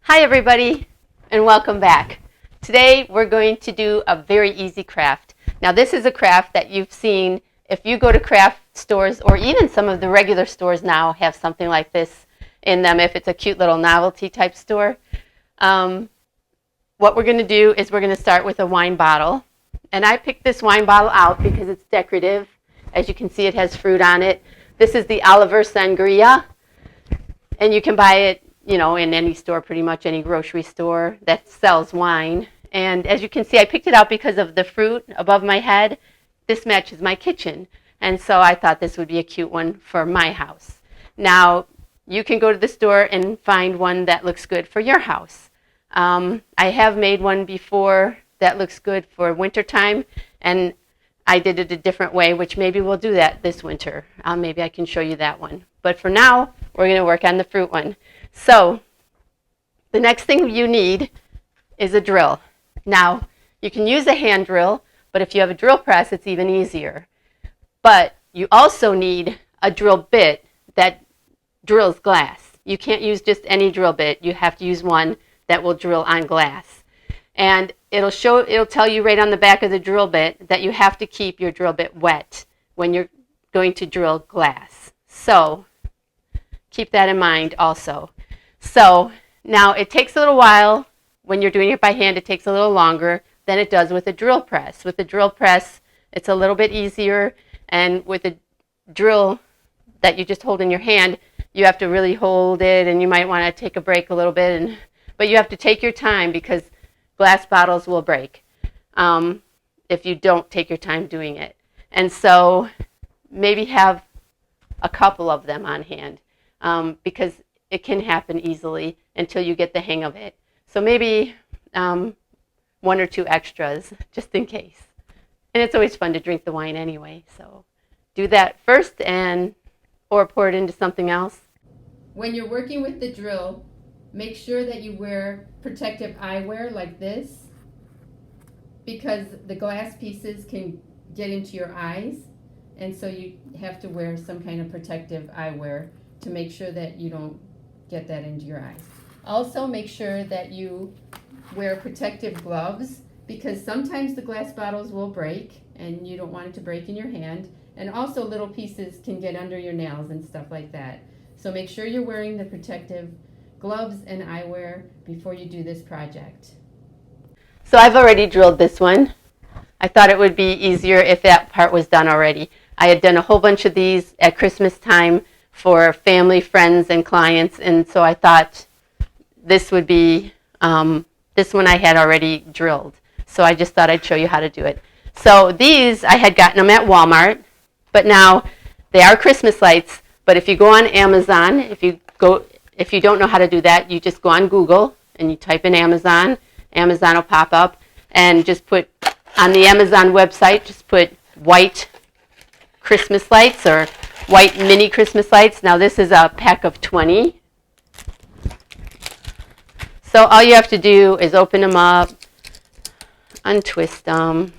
Hi everybody, and welcome back. Today we're going to do a very easy craft. Now this is a craft that you've seen if you go to craft stores, or even some of the regular stores now have something like this in them if it's a cute little novelty type store. What we're going to do is we're going to start with a wine bottle. And I picked this wine bottle out because it's decorative. As you can see, it has fruit on it. This is the Oliver Sangria, and you can buy it in any store, pretty much any grocery store that sells wine. And as you can see, I picked it out because of the fruit above my head. This matches my kitchen. And so I thought this would be a cute one for my house. Now, you can go to the store and find one that looks good for your house. I have made one before that looks good for wintertime, and I did it a different way, which maybe we'll do that this winter. Maybe I can show you that one. But for now, we're going to work on the fruit one. So the next thing you need is a drill. Now, you can use a hand drill, but if you have a drill press, it's even easier. But you also need a drill bit that drills glass. You can't use just any drill bit. You have to use one that will drill on glass. And it'll tell you right on the back of the drill bit that you have to keep your drill bit wet when you're going to drill glass. So keep that in mind also. So now it takes a little while. When you're doing it by hand, it takes a little longer than it does with a drill press. With the drill press, it's a little bit easier, and with a drill that you just hold in your hand, you have to really hold it, and you might want to take a break a little bit, but you have to take your time because glass bottles will break if you don't take your time doing it. And so maybe have a couple of them on hand because it can happen easily until you get the hang of it. So maybe one or two extras just in case. And it's always fun to drink the wine anyway. So do that first or pour it into something else. When you're working with the drill, make sure that you wear protective eyewear like this, because the glass pieces can get into your eyes, and so you have to wear some kind of protective eyewear to make sure that you don't get that into your eyes. Also, make sure that you wear protective gloves, because sometimes the glass bottles will break and you don't want it to break in your hand, and also little pieces can get under your nails and stuff like that. So make sure you're wearing the protective gloves and eyewear before you do this project. So I've already drilled this one. I thought it would be easier if that part was done already. I had done a whole bunch of these at Christmas time for family, friends, and clients, and so I thought this would be, this one I had already drilled. So I just thought I'd show you how to do it. So these, I had gotten them at Walmart, but now they are Christmas lights. But if you go on Amazon, if you don't know how to do that, you just go on Google and you type in Amazon. Amazon will pop up, and just put on the Amazon website, just put white Christmas lights or white mini Christmas lights. Now this is a pack of 20. So all you have to do is open them up, untwist them.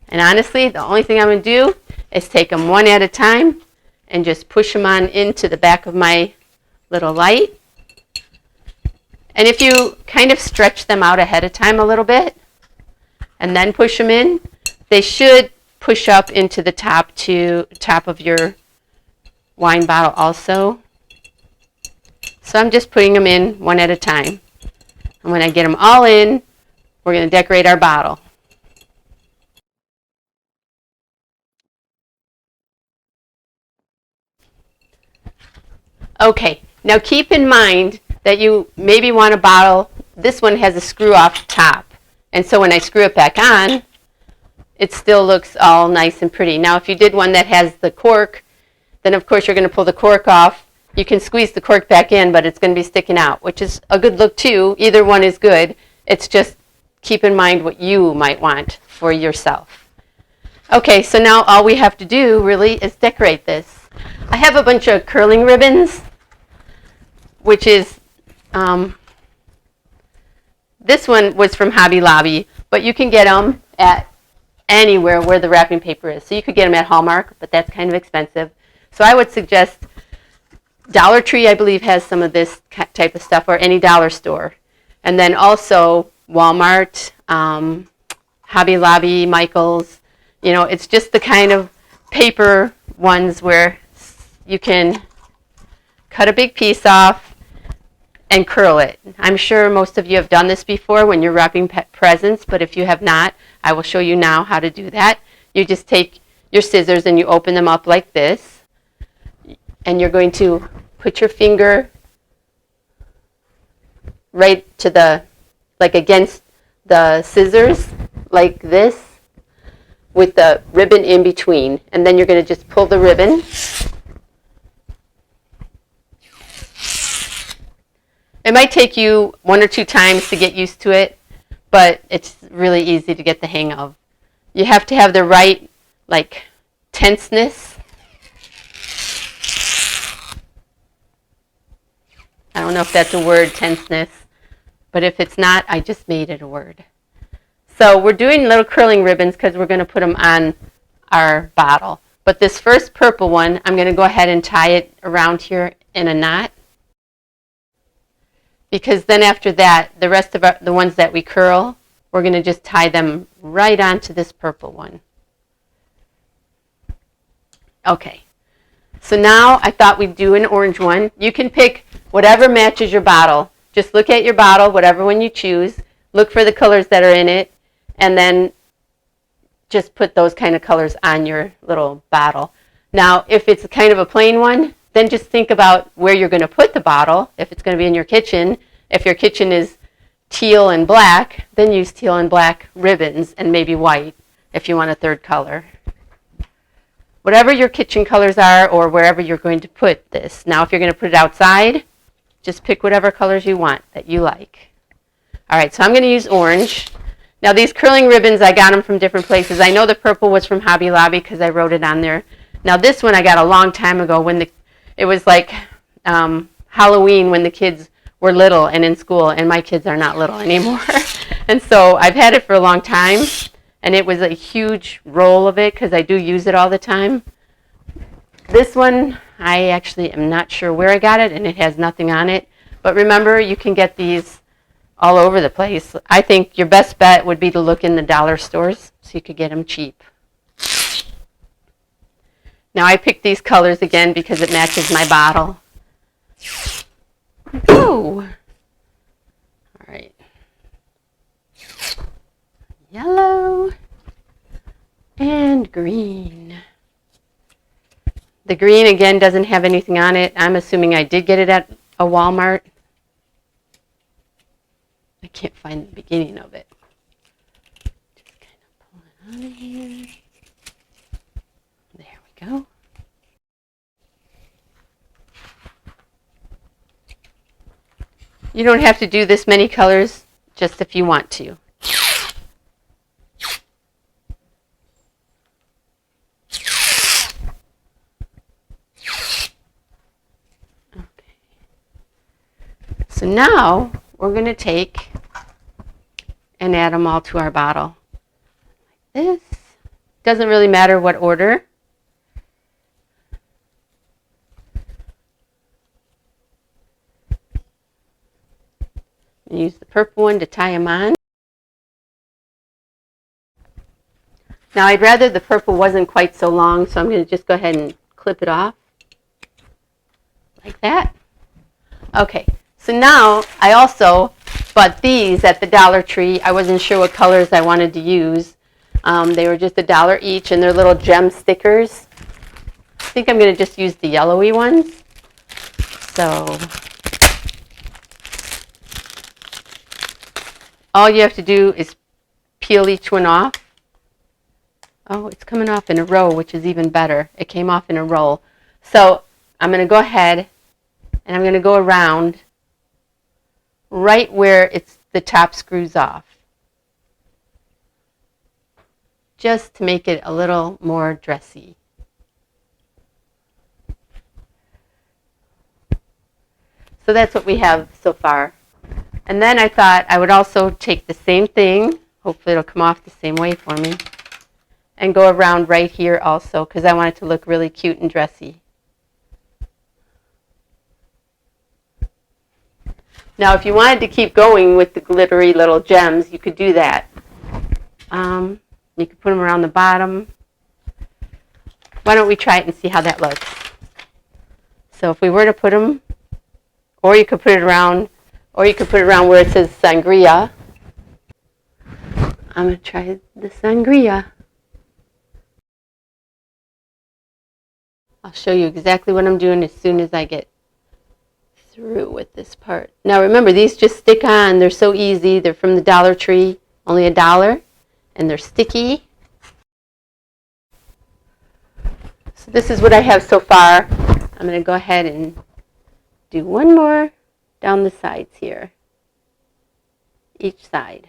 And honestly, the only thing I'm going to do is take them one at a time and just push them on into the back of my little light. And if you kind of stretch them out ahead of time a little bit and then push them in, they should push up into the top of your wine bottle also. So I'm just putting them in one at a time. And when I get them all in, we're going to decorate our bottle. Okay, now keep in mind that you maybe want a bottle. This one has a screw off top. And so when I screw it back on, it still looks all nice and pretty. Now if you did one that has the cork, then of course you're going to pull the cork off. You can squeeze the cork back in, but it's going to be sticking out, which is a good look too. Either one is good. It's just keep in mind what you might want for yourself. Okay, so now all we have to do really is decorate this. I have a bunch of curling ribbons, which is, this one was from Hobby Lobby, but you can get them at anywhere where the wrapping paper is. So you could get them at Hallmark, but that's kind of expensive. So I would suggest Dollar Tree, I believe, has some of this type of stuff, or any dollar store. And then also Walmart, Hobby Lobby, Michael's. You know, it's just the kind of paper ones where you can cut a big piece off and curl it. I'm sure most of you have done this before when you're wrapping presents, but if you have not, I will show you now how to do that. You just take your scissors and you open them up like this, and you're going to put your finger right to the, like against the scissors, like this, with the ribbon in between. And then you're going to just pull the ribbon. It might take you 1 or 2 times to get used to it, but it's really easy to get the hang of. You have to have the right, like, tenseness. I don't know if that's a word, tenseness, but if it's not, I just made it a word. So we're doing little curling ribbons because we're going to put them on our bottle. But this first purple one, I'm going to go ahead and tie it around here in a knot. Because then after that, the rest of the ones that we curl, we're going to just tie them right onto this purple one. Okay, so now I thought we'd do an orange one. You can pick whatever matches your bottle. Just look at your bottle, whatever one you choose. Look for the colors that are in it, and then just put those kind of colors on your little bottle. Now, if it's kind of a plain one, then just think about where you're going to put the bottle. If it's going to be in your kitchen, if your kitchen is teal and black, then use teal and black ribbons and maybe white if you want a third color. Whatever your kitchen colors are or wherever you're going to put this. Now, if you're going to put it outside, just pick whatever colors you want that you like. All right, so I'm going to use orange. Now, these curling ribbons, I got them from different places. I know the purple was from Hobby Lobby because I wrote it on there. Now, this one I got a long time ago when it was like Halloween when the kids were little and in school, and my kids are not little anymore. And so I've had it for a long time, and it was a huge roll of it because I do use it all the time. This one, I actually am not sure where I got it, and it has nothing on it. But remember, you can get these all over the place. I think your best bet would be to look in the dollar stores so you could get them cheap. Now I picked these colors again because it matches my bottle. Go! All right. Yellow and green. The green, again, doesn't have anything on it. I'm assuming I did get it at a Walmart. I can't find the beginning of it. Just kind of pull it out of here. There we go. You don't have to do this many colors, just if you want to. Okay. So now we're going to take and add them all to our bottle. Like this. Doesn't really matter what order. Use the purple one to tie them on. Now I'd rather the purple wasn't quite so long, so I'm going to just go ahead and clip it off. Like that. Okay, so now I also bought these at the Dollar Tree. I wasn't sure what colors I wanted to use. They were just $1 each, and they're little gem stickers. I think I'm going to just use the yellowy ones. So all you have to do is peel each one off. Oh, it's coming off in a row, which is even better. It came off in a roll. So I'm going to go ahead and I'm going to go around right where the top screws off, just to make it a little more dressy. So that's what we have so far. And then I thought I would also take the same thing, hopefully it'll come off the same way for me, and go around right here also, because I want it to look really cute and dressy. Now, if you wanted to keep going with the glittery little gems, you could do that. You could put them around the bottom. Why don't we try it and see how that looks? So if we were to put them, or you could put it around, where it says sangria. I'm going to try the sangria. I'll show you exactly what I'm doing as soon as I get through with this part. Now remember, these just stick on. They're so easy. They're from the Dollar Tree, only $1, and they're sticky. So this is what I have so far. I'm going to go ahead and do one more down the sides here, each side.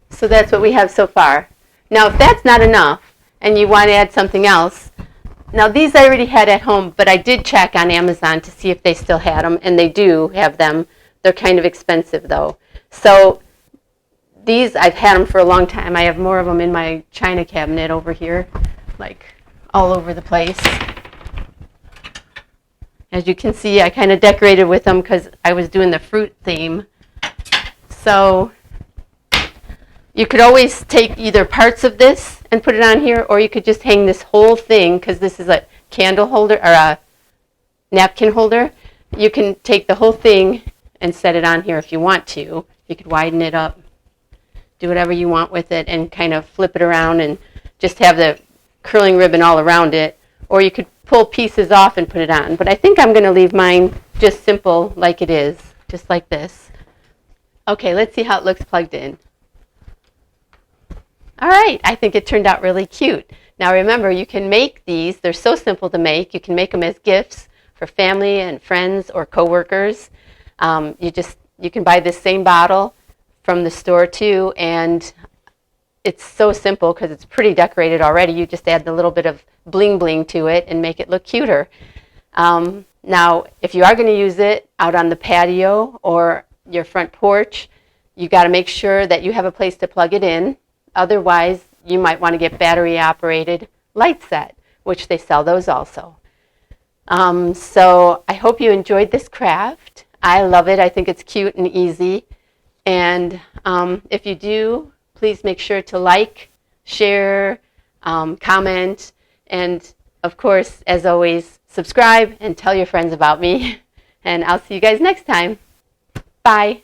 So that's what we have so far. Now if that's not enough and you want to add something else, now these I already had at home, but I did check on Amazon to see if they still had them, and they do have them. They're kind of expensive though. So these, I've had them for a long time. I have more of them in my china cabinet over here, like all over the place. As you can see, I kind of decorated with them because I was doing the fruit theme. So you could always take either parts of this and put it on here, or you could just hang this whole thing, because this is a candle holder or a napkin holder. You can take the whole thing and set it on here if you want to. You could widen it up, do whatever you want with it, and kind of flip it around and just have the curling ribbon all around it. Or you could pull pieces off and put it on. But I think I'm going to leave mine just simple like it is, just like this. Okay, let's see how it looks plugged in. All right, I think it turned out really cute. Now remember, you can make these. They're so simple to make. You can make them as gifts for family and friends or coworkers. You can buy this same bottle from the store too, and it's so simple because it's pretty decorated already. You just add the little bit of bling bling to it and make it look cuter. Now, if you are going to use it out on the patio or your front porch, you got to make sure that you have a place to plug it in. Otherwise, you might want to get battery-operated light set, which they sell those also. So I hope you enjoyed this craft. I love it. I think it's cute and easy. And if you do, please make sure to like, share, comment, and of course, as always, subscribe and tell your friends about me. And I'll see you guys next time. Bye.